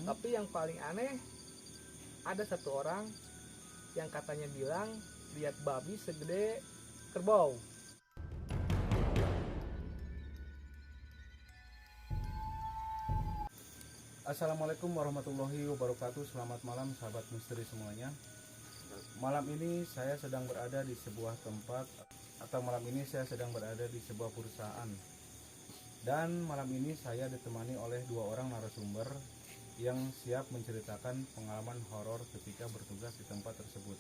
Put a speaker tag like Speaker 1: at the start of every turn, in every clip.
Speaker 1: Tapi yang paling aneh, ada satu orang yang katanya bilang lihat babi segede kerbau.
Speaker 2: Assalamualaikum warahmatullahi wabarakatuh. Selamat malam sahabat misteri semuanya. Malam ini saya sedang berada di sebuah tempat, atau malam ini saya sedang berada di sebuah perusahaan. Dan malam ini saya ditemani oleh dua orang narasumber yang siap menceritakan pengalaman horor ketika bertugas di tempat tersebut.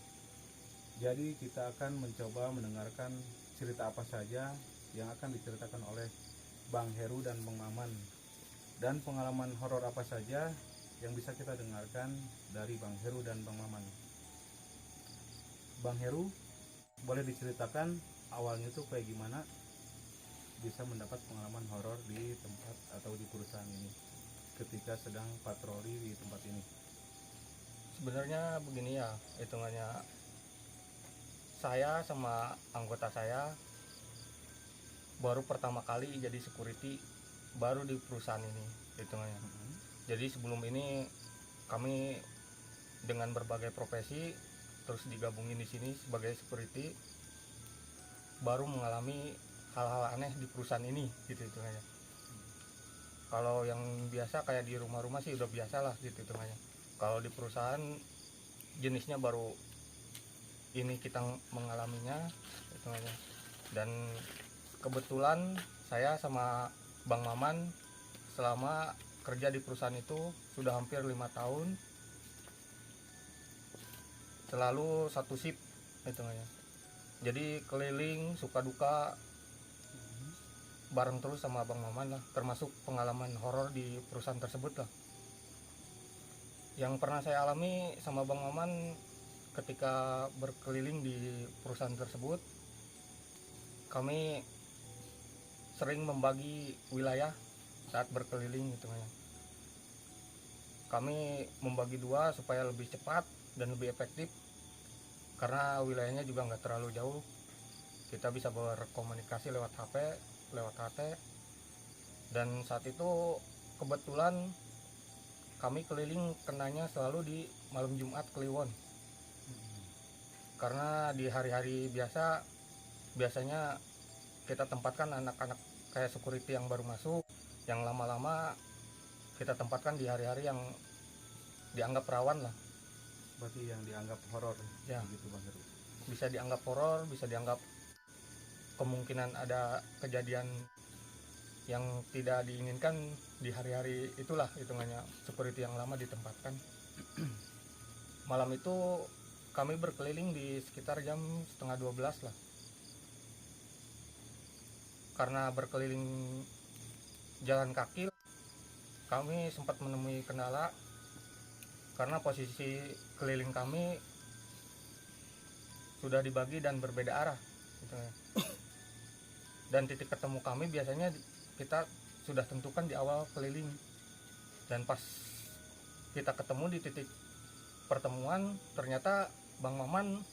Speaker 2: Jadi kita akan mencoba mendengarkan cerita apa saja yang akan diceritakan oleh Bang Heru dan Bang Maman. Dan pengalaman horor apa saja yang bisa kita dengarkan dari Bang Heru dan Bang Maman. Bang Heru, boleh diceritakan awalnya tuh kayak gimana bisa mendapat pengalaman horor di tempat atau di perusahaan ini ketika sedang patroli di tempat ini?
Speaker 3: Sebenarnya begini ya, hitungannya saya sama anggota saya baru pertama kali jadi security baru di perusahaan ini hitungannya. Jadi sebelum ini kami dengan berbagai profesi terus digabungin di sini sebagai security, baru mengalami hal-hal aneh di perusahaan ini gitu hitungannya. Kalau yang biasa kayak di rumah-rumah sih udah biasa lah gitu hitungannya. Kalau di perusahaan jenisnya baru ini kita mengalaminya hitungannya. Dan kebetulan saya sama Bang Maman selama kerja di perusahaan itu sudah hampir 5 tahun, selalu satu shift hitungannya. Jadi keliling suka duka bareng terus sama Bang Maman lah, termasuk pengalaman horor di perusahaan tersebut lah. Yang pernah saya alami sama Bang Maman ketika berkeliling di perusahaan tersebut, kami sering membagi wilayah saat berkeliling hitungannya. Kami membagi dua supaya lebih cepat dan lebih efektif, karena wilayahnya juga nggak terlalu jauh. Kita bisa berkomunikasi lewat HP, lewat HT. Dan saat itu kebetulan kami keliling kenanya selalu di malam Jumat Kliwon. Karena di hari-hari biasanya kita tempatkan anak-anak kayak security yang baru masuk, yang lama-lama kita tempatkan di hari-hari yang dianggap rawan lah.
Speaker 2: Berarti yang dianggap horor
Speaker 3: Ya,
Speaker 2: begitu Bang Heru?
Speaker 3: bisa dianggap horor, bisa dianggap kemungkinan ada kejadian yang tidak diinginkan di hari-hari itulah hitungannya security yang lama ditempatkan. Malam itu kami berkeliling di sekitar jam 11:30 lah. Karena berkeliling jalan kaki, kami sempat menemui kendala karena posisi keliling kami sudah dibagi dan berbeda arah gitu ya. Dan titik ketemu kami biasanya kita sudah tentukan di awal keliling, dan pas kita ketemu di titik pertemuan ternyata Bang Maman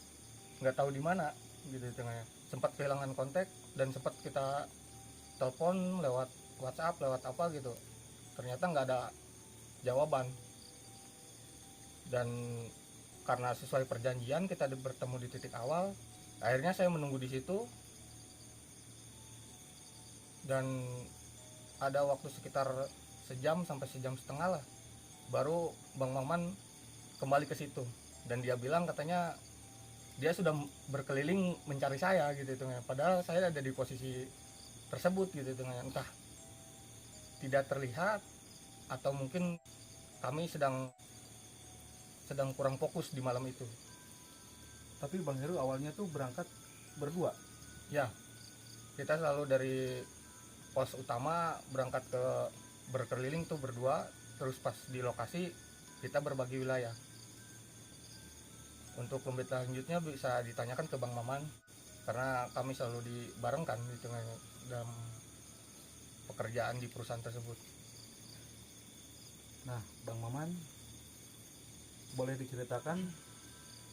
Speaker 3: nggak tahu di mana gitu tengahnya. Sempat kehilangan kontak dan sempat kita telepon lewat WhatsApp, lewat apa gitu, ternyata nggak ada jawaban. Dan karena sesuai perjanjian kita bertemu di titik awal, akhirnya saya menunggu di situ. Dan ada waktu sekitar sejam sampai sejam setengah lah, baru Bang Maman kembali ke situ. Dan dia bilang katanya dia sudah berkeliling mencari saya gitu hitungannya. Padahal saya ada di posisi tersebut gitu hitungannya. Entah tidak terlihat atau mungkin kami sedang kurang fokus di malam itu.
Speaker 2: Tapi Bang Heru awalnya tuh berangkat berdua?
Speaker 3: Ya, kita selalu dari pos utama berangkat ke berkeliling tuh berdua. Terus pas di lokasi kita berbagi wilayah. Untuk lebih lanjutnya bisa ditanyakan ke Bang Maman, karena kami selalu dibarengkan gitu dalam pekerjaan di perusahaan tersebut.
Speaker 2: Nah, Bang Maman, boleh diceritakan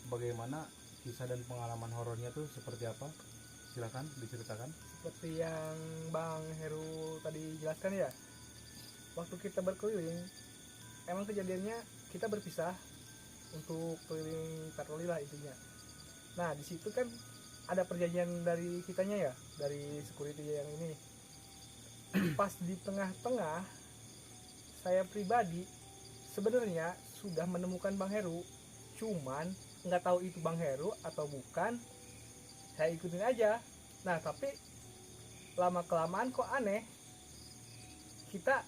Speaker 2: bagaimana kisah dan pengalaman horornya tuh seperti apa? Silakan diceritakan.
Speaker 1: Seperti yang Bang Heru tadi jelaskan ya, waktu kita berkeliling emang kejadiannya kita berpisah untuk keliling patroli lah intinya. Nah di situ kan ada perjanjian dari kitanya ya, dari security yang ini. Pas di tengah-tengah saya pribadi sebenarnya sudah menemukan Bang Heru, cuman nggak tahu itu Bang Heru atau bukan, saya ikutin aja. Nah tapi lama kelamaan kok aneh, kita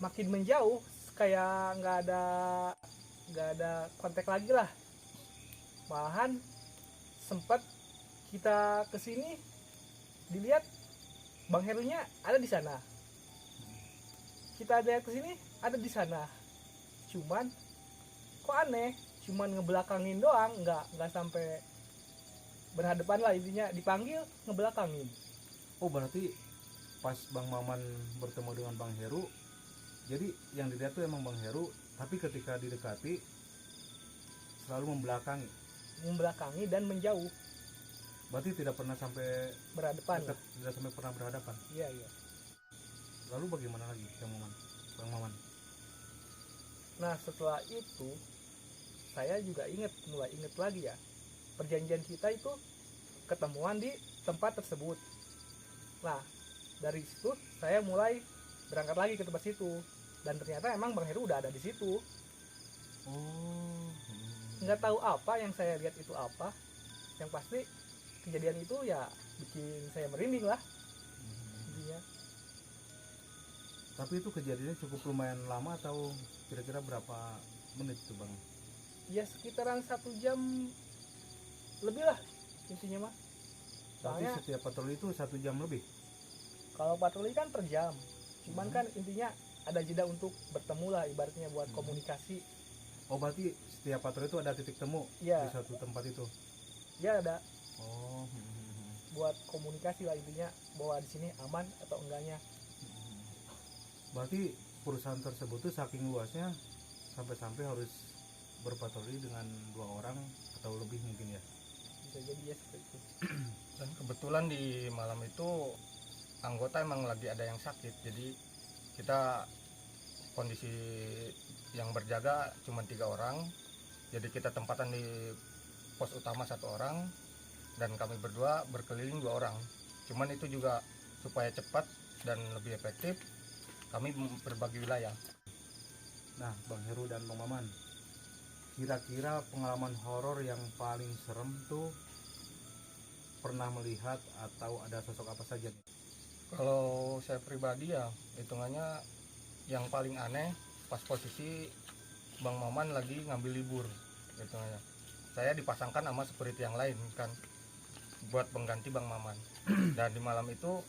Speaker 1: makin menjauh, kayak nggak ada kontak lagi lah. Malahan sempat kita kesini dilihat Bang Herunya ada di sana, kita lihat kesini ada di sana, cuman kok aneh, cuman ngebelakangin doang, nggak sampai berhadapan lah, intinya dipanggil ngebelakangin.
Speaker 2: Oh berarti pas Bang Maman bertemu dengan Bang Heru, jadi yang dilihat tuh emang Bang Heru, tapi ketika didekati selalu membelakangi
Speaker 1: Dan menjauh,
Speaker 2: berarti tidak pernah sampai
Speaker 1: berhadapan lah.
Speaker 2: tidak sampai pernah berhadapan.
Speaker 1: Iya.
Speaker 2: Lalu bagaimana lagi Bang Maman?
Speaker 1: Nah setelah itu saya juga mulai inget lagi ya, perjanjian kita itu ketemuan di tempat tersebut. Nah dari situ saya mulai berangkat lagi ke tempat situ, dan ternyata emang Bang Heru udah ada di situ.
Speaker 2: Oh.
Speaker 1: Nggak tahu apa yang saya lihat itu apa, yang pasti kejadian itu ya bikin saya merinding lah intinya.
Speaker 2: Tapi itu kejadiannya cukup lumayan lama atau kira-kira berapa menit tuh Bang?
Speaker 1: Ya sekitaran 1 jam lebih lah intinya mah.
Speaker 2: Berarti
Speaker 1: Soalnya
Speaker 2: setiap patroli itu 1 jam lebih?
Speaker 1: kalau patroli kan per jam, cuman kan intinya ada jeda untuk bertemu lah, ibaratnya buat komunikasi.
Speaker 2: Oh berarti setiap patroli itu ada titik temu
Speaker 1: Iya.
Speaker 2: di satu tempat itu?
Speaker 1: Ya ada
Speaker 2: Oh.
Speaker 1: buat komunikasi lah intinya, bahwa di sini aman atau enggaknya.
Speaker 2: Berarti perusahaan tersebut tuh saking luasnya sampai-sampai harus berpatroli dengan 2 orang atau lebih mungkin ya?
Speaker 1: Bisa jadi ya seperti itu.
Speaker 3: Dan kebetulan di malam itu anggota emang lagi ada yang sakit, jadi kita kondisi yang berjaga cuma 3 orang, jadi kita tempatan di pos utama 1 orang, dan kami berdua berkeliling 2 orang. Cuman itu juga supaya cepat dan lebih efektif, kami berbagi wilayah.
Speaker 2: Nah Bang Heru dan Bang Maman, kira-kira pengalaman horor yang paling serem tuh pernah melihat atau ada sosok apa saja nih?
Speaker 3: Kalau saya pribadi ya hitungannya yang paling aneh pas posisi Bang Maman lagi ngambil libur hitungannya. Saya dipasangkan sama security yang lain kan buat pengganti Bang Maman. Dan di malam itu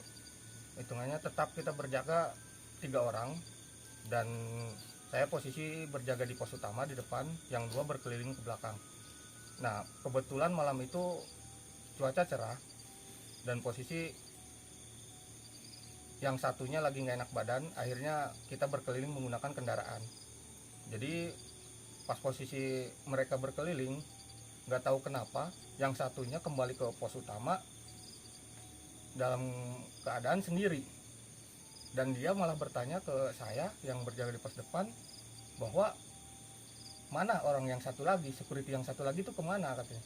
Speaker 3: hitungannya tetap kita berjaga 3 orang, dan saya posisi berjaga di pos utama di depan, yang 2 berkeliling ke belakang. Nah kebetulan malam itu cuaca cerah dan posisi yang satunya lagi nggak enak badan, akhirnya kita berkeliling menggunakan kendaraan. Jadi pas posisi mereka berkeliling, nggak tahu kenapa yang satunya kembali ke pos utama dalam keadaan sendiri, dan dia malah bertanya ke saya yang berjaga di pos depan bahwa mana orang yang satu lagi, security yang satu lagi itu kemana katanya.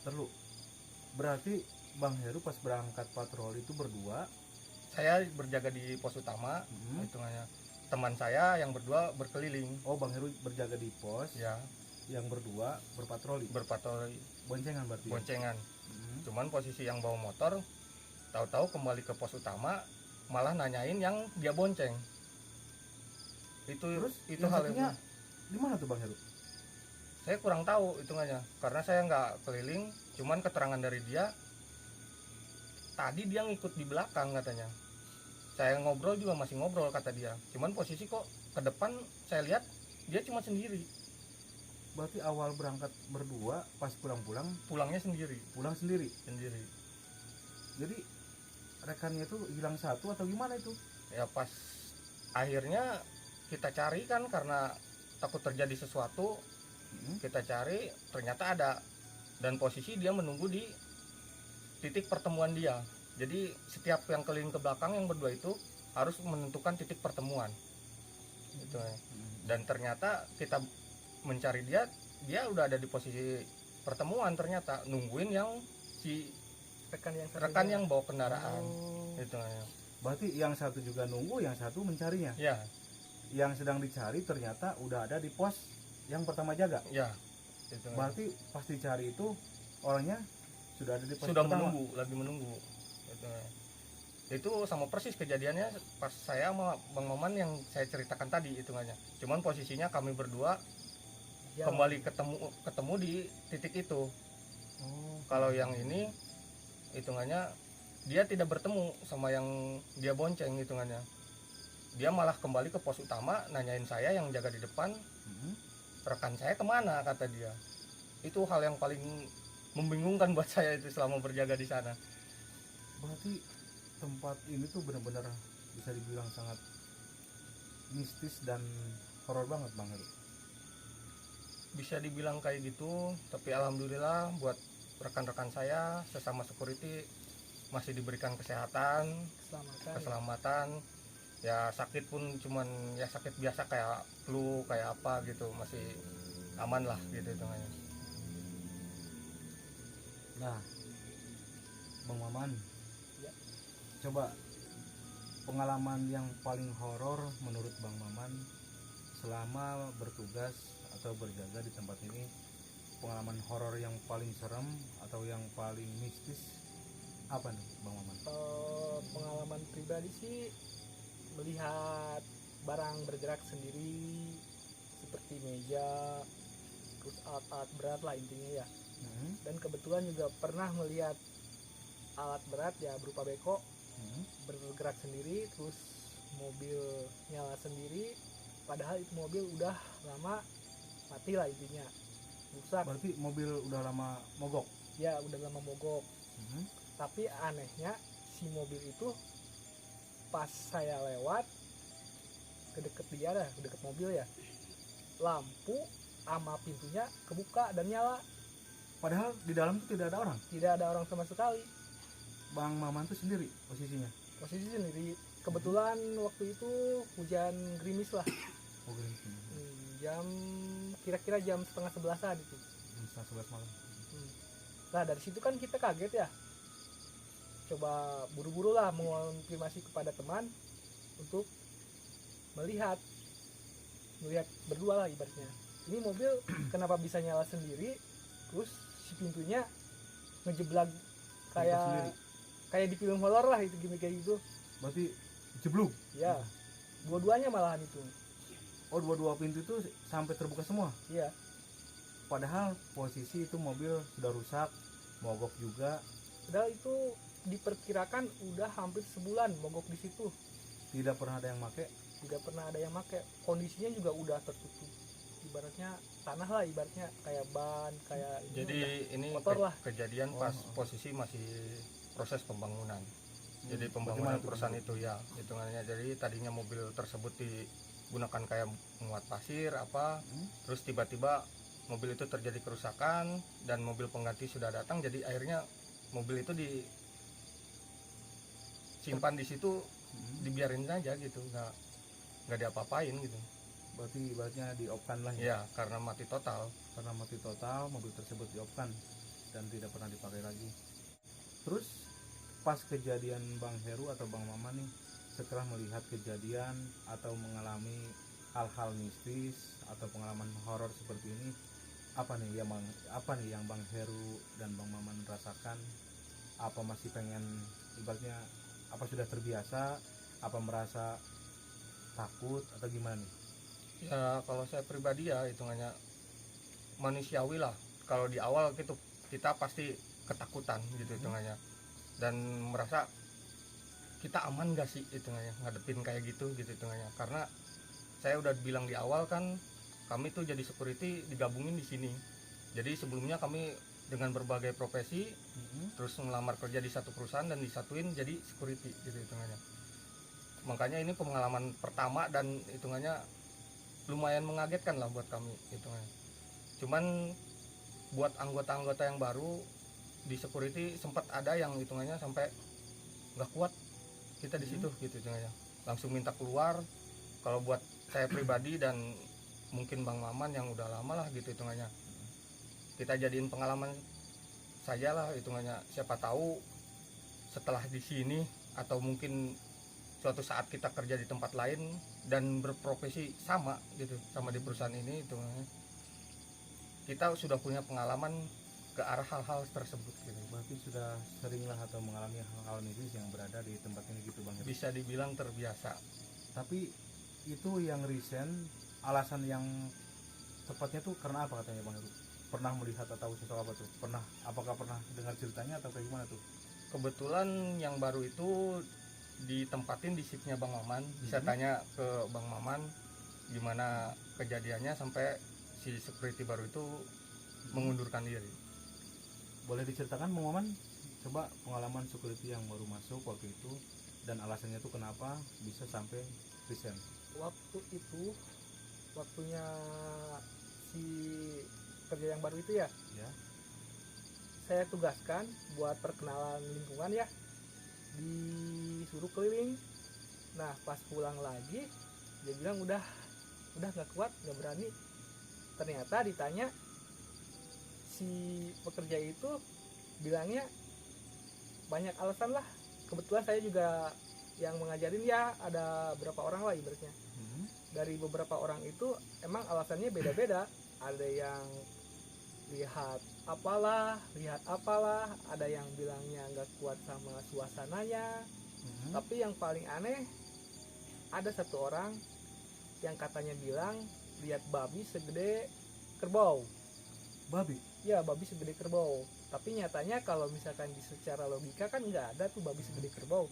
Speaker 2: Terlalu berarti Bang Heru pas berangkat patroli itu berdua?
Speaker 3: Saya berjaga di pos utama, hitungannya teman saya yang berdua berkeliling.
Speaker 2: Oh Bang Heru berjaga di pos
Speaker 3: Ya,
Speaker 2: yang berdua berpatroli?
Speaker 3: berpatroli
Speaker 2: Boncengan berarti?
Speaker 3: boncengan. Cuman posisi yang bawa motor tahu-tahu kembali ke pos utama, malah nanyain yang dia bonceng.
Speaker 2: Terus
Speaker 3: itu
Speaker 2: yang
Speaker 3: hal
Speaker 2: satunya
Speaker 3: yang
Speaker 2: di mana tuh Bang Heru?
Speaker 3: saya kurang tahu hitungannya, karena saya nggak keliling. Cuman keterangan dari dia, tadi dia ngikut di belakang katanya. Saya ngobrol juga masih ngobrol kata dia, cuman posisi kok ke depan saya lihat dia cuma sendiri.
Speaker 2: Berarti awal berangkat berdua, pas pulang-pulang
Speaker 3: Pulangnya sendiri.
Speaker 2: pulang sendiri. Jadi rekannya itu hilang satu atau gimana itu?
Speaker 3: Ya pas akhirnya kita cari kan, karena takut terjadi sesuatu, kita cari ternyata ada, dan posisi dia menunggu di titik pertemuan dia. Jadi setiap yang keliling ke belakang yang berdua itu harus menentukan titik pertemuan gitu ya. dan ternyata kita mencari dia udah ada di posisi pertemuan, ternyata nungguin yang si rekan yang bawa kendaraan.
Speaker 1: Oh.
Speaker 3: Itu
Speaker 2: Berarti yang satu juga nunggu, yang satu mencarinya.
Speaker 3: ya
Speaker 2: Yang sedang dicari ternyata udah ada di pos yang pertama jaga.
Speaker 3: ya itu
Speaker 2: Berarti pas dicari itu orangnya sudah ada di pos
Speaker 3: sudah
Speaker 2: pertama.
Speaker 3: lagi menunggu itu sama persis kejadiannya pas saya sama Bang Maman yang saya ceritakan tadi hitungannya. Cuman posisinya kami berdua
Speaker 1: Ya,
Speaker 3: kembali ketemu di titik itu.
Speaker 2: Oh.
Speaker 3: Kalau yang ini hitungannya dia tidak bertemu sama yang dia bonceng hitungannya. Dia malah kembali ke pos utama nanyain saya yang jaga di depan, rekan saya kemana, kata dia. Itu hal yang paling membingungkan buat saya itu selama berjaga di sana.
Speaker 2: Berarti tempat ini tuh benar-benar bisa dibilang sangat mistis dan horor banget Bang Heru.
Speaker 3: Bisa dibilang kayak gitu, tapi alhamdulillah buat rekan-rekan saya sesama security masih diberikan kesehatan, keselamatan. Ya sakit pun cuman ya sakit biasa kayak flu, kayak apa gitu, masih aman lah gitu hitungannya.
Speaker 2: Nah, Bang Maman,
Speaker 1: Ya.
Speaker 2: coba pengalaman yang paling horor menurut Bang Maman selama bertugas atau berjaga di tempat ini, pengalaman horor yang paling serem atau yang paling mistis apa nih Bang Maman?
Speaker 1: Pengalaman pribadi sih melihat barang bergerak sendiri seperti meja, terus alat-alat berat lah intinya ya. Dan kebetulan juga pernah melihat alat berat ya berupa beko bergerak sendiri, terus mobil nyala sendiri, padahal itu mobil udah lama mati lah intinya, rusak.
Speaker 2: Berarti mobil udah lama mogok?
Speaker 1: Ya udah lama mogok. Tapi anehnya si mobil itu pas saya lewat ke deket mobil ya, lampu sama pintunya kebuka dan nyala.
Speaker 2: Padahal di dalam tuh tidak ada orang.
Speaker 1: Tidak ada orang sama sekali.
Speaker 2: Bang Maman tuh sendiri posisinya.
Speaker 1: Posisi sendiri. Kebetulan waktu itu hujan gerimis lah.
Speaker 2: Oh,
Speaker 1: Jam kira-kira jam 10:30 itu.
Speaker 2: Setengah 11 malam.
Speaker 1: Nah dari situ kan kita kaget ya. Coba buru-buru lah mengonfirmasi kepada teman untuk melihat berdua lah ibaratnya. Ini mobil kenapa bisa nyala sendiri? Terus si pintunya ngejeblak kayak di film horor lah, itu gini kayak gitu.
Speaker 2: Berarti jeblok.
Speaker 1: Ya, dua-duanya malahan itu.
Speaker 2: Oh, dua pintu itu sampai terbuka semua.
Speaker 1: Iya.
Speaker 2: Padahal posisi itu mobil sudah rusak, mogok juga.
Speaker 1: Padahal itu diperkirakan udah hampir sebulan mogok di situ.
Speaker 2: Tidak pernah ada yang make.
Speaker 1: Tidak pernah ada yang make. Kondisinya juga udah tertutup. Ibaratnya tanah lah, ibaratnya kayak ban, kayak
Speaker 3: Jadi ini
Speaker 1: kotor lah.
Speaker 3: kejadian pas posisi masih proses pembangunan. Jadi pembangunan perusahaan itu ya hitungannya. Jadi tadinya mobil tersebut digunakan kayak muat pasir apa, terus tiba-tiba mobil itu terjadi kerusakan dan mobil pengganti sudah datang. Jadi akhirnya mobil itu disimpan di situ, dibiarin aja gitu, nggak diapa-apain gitu.
Speaker 2: Berarti ibaratnya diopkan lah ya.
Speaker 3: Ya karena mati total.
Speaker 2: Karena mati total, mobil tersebut diopkan dan tidak pernah dipakai lagi. Terus pas kejadian Bang Heru atau Bang Maman nih, setelah melihat kejadian atau mengalami hal-hal mistis atau pengalaman horor seperti ini, apa nih yang Bang Heru dan Bang Maman rasakan? Apa masih pengen, ibaratnya apa sudah terbiasa, apa merasa takut atau gimana nih?
Speaker 3: Ya kalau saya pribadi ya hitungannya manusiawi lah. Kalau di awal gitu kita pasti ketakutan gitu hitungannya, dan merasa kita aman gak sih hitungannya ngadepin kayak gitu hitungannya. Karena saya udah bilang di awal kan, kami tuh jadi security digabungin di sini. Jadi sebelumnya kami dengan berbagai profesi terus ngelamar kerja di satu perusahaan dan disatuin jadi security gitu hitungannya. Makanya ini pengalaman pertama dan hitungannya lumayan mengagetkan lah buat kami hitungannya. Cuman buat anggota-anggota yang baru di security sempat ada yang hitungannya sampai nggak kuat kita di situ gitu hitungannya, langsung minta keluar. Kalau buat saya pribadi dan mungkin Bang Maman yang udah lama lah gitu hitungannya. Kita jadiin pengalaman saja lah hitungannya. Siapa tahu setelah di sini atau mungkin suatu saat kita kerja di tempat lain dan berprofesi sama gitu, sama di perusahaan ini hitungannya, kita sudah punya pengalaman ke arah hal-hal tersebut gitu.
Speaker 2: Berarti sudah seringlah atau mengalami hal-hal mistis yang berada di tempat ini gitu Bang Heru.
Speaker 3: Bisa dibilang terbiasa.
Speaker 2: Tapi itu yang recent, alasan yang tepatnya tuh karena apa katanya Bang Heru? Pernah melihat atau sosok apa tuh? Apakah pernah dengar ceritanya atau kayak gimana tuh?
Speaker 3: Kebetulan yang baru itu ditempatin di shiftnya Bang Maman. Bisa tanya ke Bang Maman gimana kejadiannya sampai si security baru itu mengundurkan diri.
Speaker 2: Boleh diceritakan Bang Maman? Coba pengalaman security yang baru masuk waktu itu dan alasannya tuh kenapa bisa sampai resign.
Speaker 1: Waktu itu waktunya si kerja yang baru itu ya,
Speaker 2: Ya.
Speaker 1: saya tugaskan buat perkenalan lingkungan ya, disuruh keliling. Nah pas pulang lagi dia bilang udah nggak kuat, nggak berani. Ternyata ditanya si pekerja itu bilangnya banyak alasan lah. Kebetulan saya juga yang mengajarin ya, ada berapa orang lah ibaratnya. Dari beberapa orang itu emang alasannya beda-beda. Ada yang lihat apalah, ada yang bilangnya nggak kuat sama suasananya. Tapi yang paling aneh, ada satu orang yang katanya bilang lihat babi segede kerbau.
Speaker 2: Babi?
Speaker 1: Ya, babi segede kerbau. Tapi nyatanya kalau misalkan secara logika kan nggak ada tuh babi segede kerbau.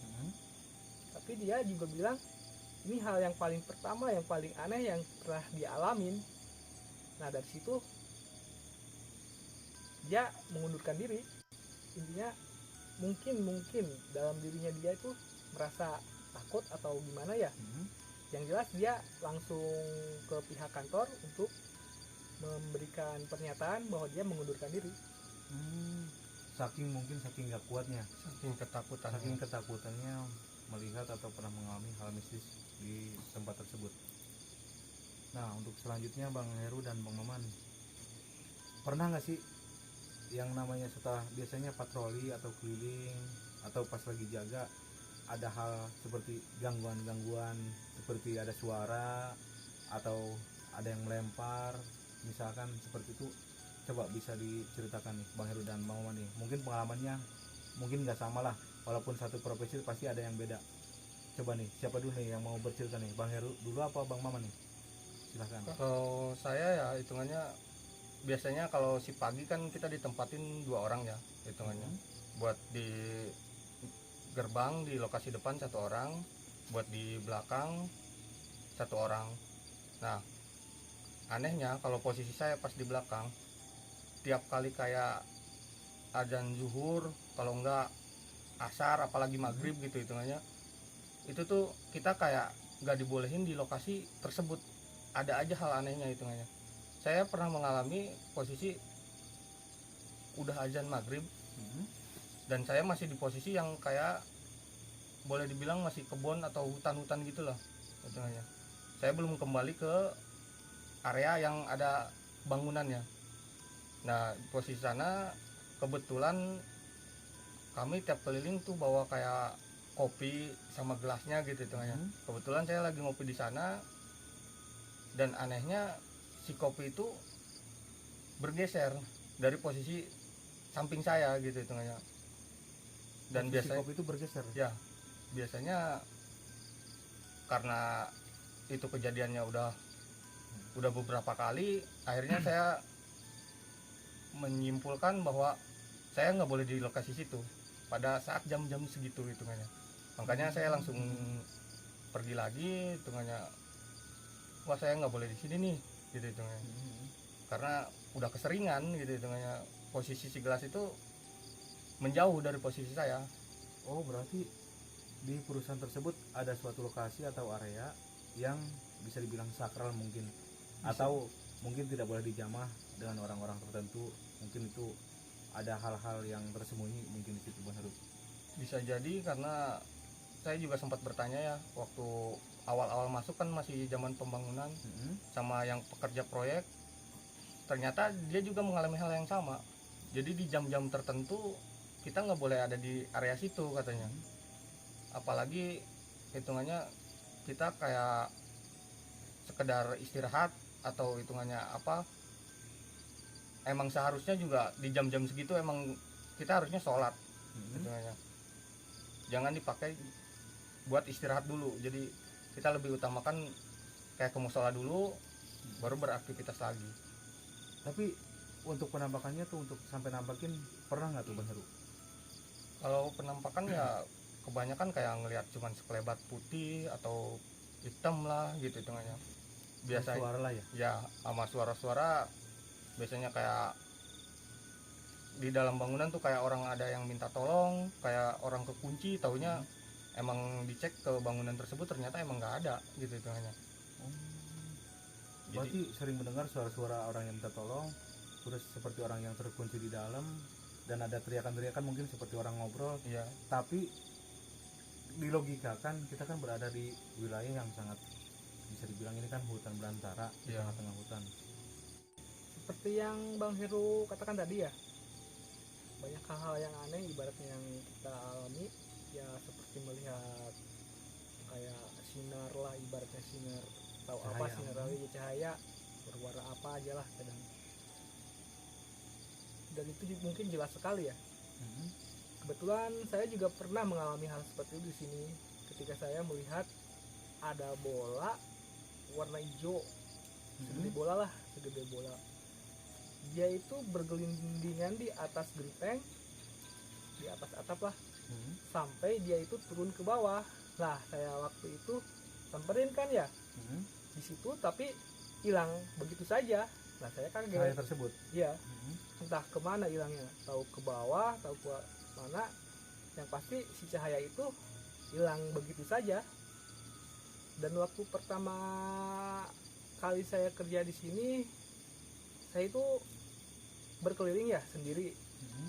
Speaker 1: Tapi dia juga bilang ini hal yang paling pertama, yang paling aneh yang pernah dialamin. Nah dari situ dia mengundurkan diri. Intinya mungkin dalam dirinya dia itu merasa takut atau gimana ya. Yang jelas dia langsung ke pihak kantor untuk memberikan pernyataan bahwa dia mengundurkan diri.
Speaker 2: Saking nggak kuatnya,
Speaker 3: Saking
Speaker 2: ketakutannya melihat atau pernah mengalami hal mistis di tempat tersebut. Nah untuk selanjutnya Bang Heru dan Bang Maman, pernah nggak sih yang namanya setelah biasanya patroli atau keliling atau pas lagi jaga ada hal seperti gangguan seperti ada suara atau ada yang melempar misalkan seperti itu? Coba bisa diceritakan nih Bang Heru dan Bang Maman nih, mungkin pengalamannya mungkin nggak sama lah, walaupun satu profesi pasti ada yang beda. Coba nih siapa dulu nih yang mau bercerita nih, Bang Heru dulu apa Bang Maman nih? Silahkan.
Speaker 3: Kalau saya ya hitungannya biasanya kalau si pagi kan kita ditempatin 2 orang ya hitungannya. Buat di gerbang di lokasi depan 1 orang, buat di belakang 1 orang. Nah anehnya kalau posisi saya pas di belakang, tiap kali kayak adzan zuhur, kalau enggak asar apalagi maghrib gitu hitungannya, itu tuh kita kayak nggak dibolehin di lokasi tersebut. Ada aja hal anehnya hitungannya. Saya pernah mengalami posisi udah azan maghrib dan saya masih di posisi yang kayak boleh dibilang masih kebun atau hutan-hutan gitulah hitungannya. Saya belum kembali ke area yang ada bangunannya. Nah di posisi sana kebetulan kami tiap keliling tuh bawa kayak kopi sama gelasnya gitu hitungannya. Kebetulan saya lagi ngopi di sana dan anehnya si kopi itu bergeser dari posisi samping saya gitu hitungannya. Dan biasanya
Speaker 2: kopi itu bergeser
Speaker 3: ya, biasanya karena itu kejadiannya udah beberapa kali, akhirnya saya menyimpulkan bahwa saya nggak boleh di lokasi situ pada saat jam-jam segitu hitungannya. Makanya saya langsung pergi lagi hitungannya, wah saya nggak boleh di sini nih gitu hitungannya. Karena udah keseringan gitu hitungannya, posisi si gelas itu menjauh dari posisi saya.
Speaker 2: Oh berarti di perusahaan tersebut ada suatu lokasi atau area yang bisa dibilang sakral mungkin, atau mungkin tidak boleh dijamah dengan orang-orang tertentu, mungkin itu ada hal-hal yang tersembunyi mungkin di situ Bang Heru.
Speaker 3: Bisa jadi karena saya juga sempat bertanya ya waktu awal-awal masuk kan masih zaman pembangunan,
Speaker 2: Mm-mm.
Speaker 3: sama yang pekerja proyek, ternyata dia juga mengalami hal yang sama. Jadi di jam-jam tertentu kita nggak boleh ada di area situ katanya. Apalagi hitungannya kita kayak sekedar istirahat atau hitungannya apa, emang seharusnya juga di jam-jam segitu emang kita harusnya sholat hitungannya. Jangan dipakai buat istirahat dulu. Jadi kita lebih utamakan kayak ke musola dulu baru beraktivitas lagi.
Speaker 2: Tapi untuk penampakannya tuh, untuk sampai nampakin pernah nggak tuh Bang Heru?
Speaker 3: Kalau penampakan ya kebanyakan kayak ngelihat cuman sekelebat putih atau hitam lah gitu hitungannya. Biasa
Speaker 2: Suara lah ya.
Speaker 3: ya, sama suara-suara biasanya kayak di dalam bangunan tuh kayak orang ada yang minta tolong, kayak orang kekunci, taunya emang dicek ke bangunan tersebut ternyata emang nggak ada gitu hitungannya.
Speaker 2: Berarti sering mendengar suara-suara orang yang minta tolong, terus seperti orang yang terkunci di dalam, dan ada teriakan-teriakan mungkin seperti orang ngobrol.
Speaker 3: Iya,
Speaker 2: Tapi dilogikakan kita kan berada di wilayah yang sangat bisa dibilang ini kan hutan belantara, di
Speaker 3: Iya.
Speaker 2: tengah-tengah hutan.
Speaker 1: Seperti yang Bang Heru katakan tadi ya, banyak hal-hal yang aneh ibaratnya yang kita alami, ya seperti melihat kayak sinar lah, ibaratnya sinar, tahu apa
Speaker 2: Cahaya.
Speaker 1: sinar ya, cahaya berwarna apa aja lah kadang. Dan itu mungkin jelas sekali ya.
Speaker 2: Mhm.
Speaker 1: Kebetulan saya juga pernah mengalami hal seperti itu di sini ketika saya melihat ada bola warna hijau, segede bola lah, segede bola. Dia itu bergelindingan di atas genteng, di atas atap lah,
Speaker 2: Mhm.
Speaker 1: sampai dia itu turun ke bawah. Nah, saya waktu itu samperin kan ya
Speaker 2: Mhm.
Speaker 1: di situ, tapi hilang begitu saja. Nah, saya
Speaker 2: Cahaya
Speaker 1: kaget.
Speaker 2: tersebut.
Speaker 1: Iya,
Speaker 2: Mhm.
Speaker 1: entah kemana hilangnya, tahu ke bawah, tahu ke mana. Yang pasti si cahaya itu hilang begitu saja. Dan waktu pertama kali saya kerja di sini, saya itu berkeliling ya sendiri.
Speaker 2: Mhm.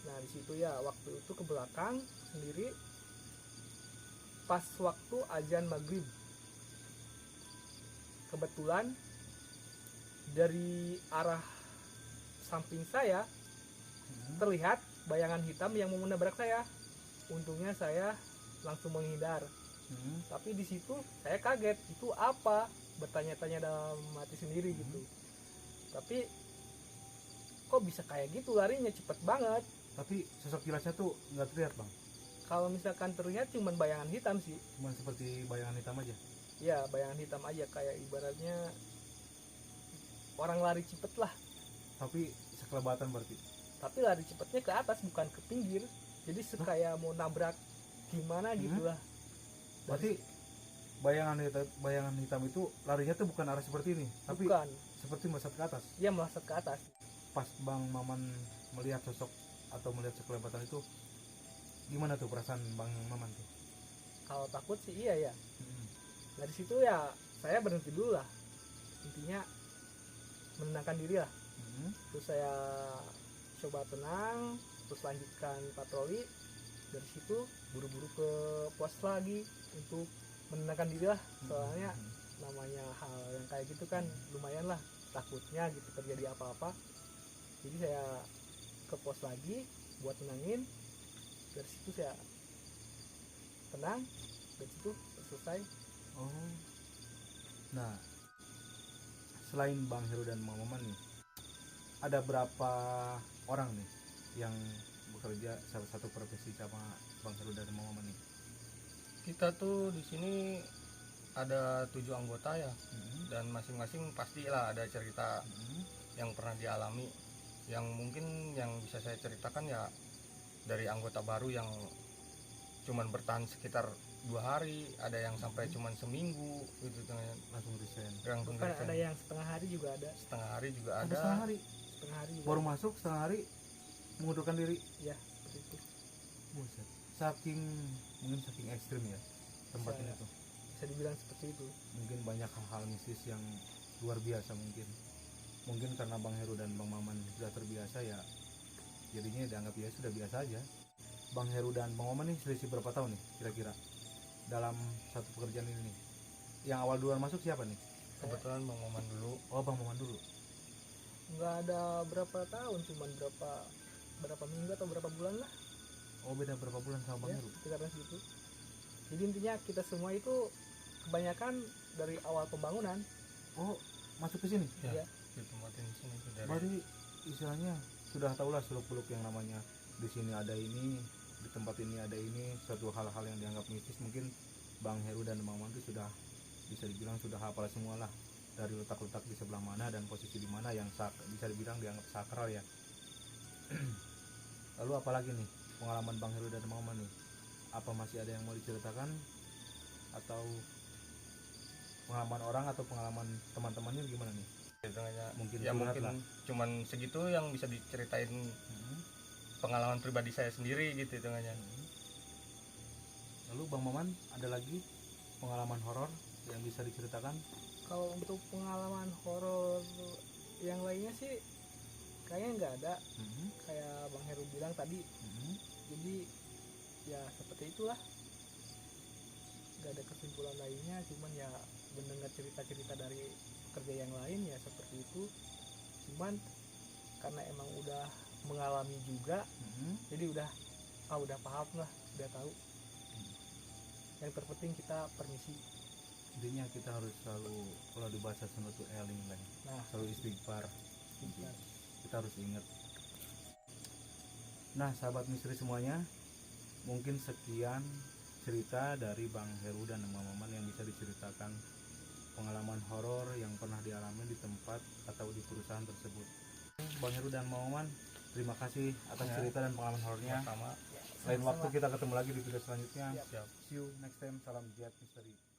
Speaker 1: Nah di situ ya waktu itu ke belakang sendiri, pas waktu azan maghrib. Kebetulan dari arah samping saya
Speaker 2: Mhm.
Speaker 1: terlihat bayangan hitam yang mau menabrak saya. Untungnya saya langsung menghindar.
Speaker 2: Mhm.
Speaker 1: Tapi di situ saya kaget, itu apa? Bertanya-tanya dalam hati sendiri gitu. Tapi kok bisa kayak gitu, larinya cepet banget.
Speaker 2: Tapi sosok jelasnya tuh nggak terlihat Bang,
Speaker 1: Kalau misalkan terlihat cuman bayangan hitam sih.
Speaker 2: cuman seperti bayangan hitam aja.
Speaker 1: Ya bayangan hitam aja, kayak ibaratnya orang lari cepet lah.
Speaker 2: Tapi sekelebatan berarti.
Speaker 1: Tapi lari cepetnya ke atas bukan ke pinggir. Jadi kayak mau nabrak gimana gitulah.
Speaker 2: Berarti bayangan hitam itu larinya tuh bukan arah seperti ini, tapi
Speaker 1: Bukan,
Speaker 2: seperti melesat ke atas.
Speaker 1: dia melesat ke atas.
Speaker 2: Pas Bang Maman melihat sosok atau melihat sekelebatan itu, gimana tuh perasaan Bang Maman tuh?
Speaker 1: Kalau takut sih iya ya. Dari situ ya saya berhenti dulu lah. Intinya menenangkan diri lah.
Speaker 2: Mhm.
Speaker 1: Terus saya coba tenang, terus lanjutkan patroli. Dari situ buru-buru ke pos lagi untuk menenangkan diri lah. Soalnya namanya hal yang kayak gitu kan lumayan lah takutnya gitu terjadi apa-apa. Jadi saya ke pos lagi buat tenangin. Dari situ saya tenang, dari situ selesai.
Speaker 2: Oh. Nah, selain Bang Heru dan Bang Maman nih, ada berapa orang nih yang bekerja salah satu profesi sama Bang Heru dan Bang Maman nih?
Speaker 3: Kita tuh di sini ada 7 anggota ya,
Speaker 2: Mhm.
Speaker 3: dan masing-masing pastilah ada cerita
Speaker 2: Mhm.
Speaker 3: yang pernah dialami. Yang mungkin yang bisa saya ceritakan ya dari anggota baru yang cuman bertahan sekitar 2 hari, ada yang sampai cuman seminggu gitu kan,
Speaker 2: Langsung resign.
Speaker 3: langsung
Speaker 1: Kan
Speaker 3: resign.
Speaker 1: ada yang setengah hari juga ada.
Speaker 3: Setengah hari juga
Speaker 2: Ada
Speaker 3: ada.
Speaker 2: setengah hari,
Speaker 1: Setengah hari juga.
Speaker 2: baru masuk setengah hari mengundurkan diri.
Speaker 1: Ya, seperti itu.
Speaker 2: Buset. Mungkin saking ekstrim ya tempatnya
Speaker 1: Bisa.
Speaker 2: tuh.
Speaker 1: Bisa dibilang seperti itu.
Speaker 2: Mungkin banyak hal-hal mistis yang luar biasa mungkin karena Bang Heru dan Bang Maman sudah terbiasa ya, jadinya dianggap ya sudah biasa aja. Bang Heru dan Bang Maman nih selisih berapa tahun nih kira-kira dalam satu pekerjaan ini nih? yang awal duluan masuk siapa nih?
Speaker 3: Kebetulan Bang Maman dulu.
Speaker 2: Oh, Bang Maman dulu.
Speaker 1: Nggak ada berapa tahun, cuman berapa minggu atau berapa bulan lah
Speaker 2: Oh, beda berapa bulan sama Bang
Speaker 1: ya,
Speaker 2: Heru?
Speaker 1: sekitar situ. Jadi intinya kita semua itu kebanyakan dari awal pembangunan.
Speaker 2: Oh, masuk ke sini.
Speaker 3: Ya,
Speaker 1: Ya.
Speaker 3: ditempatin di sini tuh dari
Speaker 2: Berarti istilahnya sudah tahulah seluk-beluk yang namanya di sini ada ini, di tempat ini ada ini, suatu hal-hal yang dianggap mistis mungkin Bang Heru dan Bang Maman itu sudah bisa dibilang sudah hafal semua lah, dari letak-letak di sebelah mana dan posisi di mana yang bisa dibilang dianggap sakral ya. Lalu apalagi nih pengalaman Bang Heru dan Bang Maman nih? Apa masih ada yang mau diceritakan atau pengalaman orang atau pengalaman teman-temannya gimana nih?
Speaker 3: hitungannya.
Speaker 2: Mungkin
Speaker 3: Ya
Speaker 2: curhat
Speaker 3: mungkin
Speaker 2: lah.
Speaker 3: cuman segitu yang bisa diceritain pengalaman pribadi saya sendiri gitu hitungannya.
Speaker 2: Lalu Bang Maman ada lagi pengalaman horor yang bisa diceritakan?
Speaker 1: Kalau untuk pengalaman horor yang lainnya sih kayaknya nggak ada, kayak Bang Heru bilang tadi. Jadi ya seperti itulah, nggak ada kesimpulan lainnya, cuman ya mendengar cerita-cerita dari pekerja yang lain ya seperti itu. Cuman karena emang udah mengalami juga, jadi udah paham lah, udah tahu. Yang terpenting kita permisi.
Speaker 2: Intinya kita harus selalu, kalau di bahasa Sunda tuh eling lah,
Speaker 1: Nah,
Speaker 2: selalu istighfar.
Speaker 1: bukan.
Speaker 2: Kita harus ingat. Nah, sahabat misteri semuanya, mungkin sekian cerita dari Bang Heru dan Bang Maman yang bisa diceritakan pengalaman horor yang pernah dialami di tempat atau di perusahaan tersebut. Bang Heru dan Bang Maman, terima kasih atas
Speaker 3: Ya.
Speaker 2: cerita dan pengalaman horornya.
Speaker 3: Sama.
Speaker 2: Lain
Speaker 1: Sama-sama.
Speaker 2: waktu kita ketemu lagi di video selanjutnya.
Speaker 1: Siap.
Speaker 3: Siap.
Speaker 2: See you next time. Salam Jihad Misteri.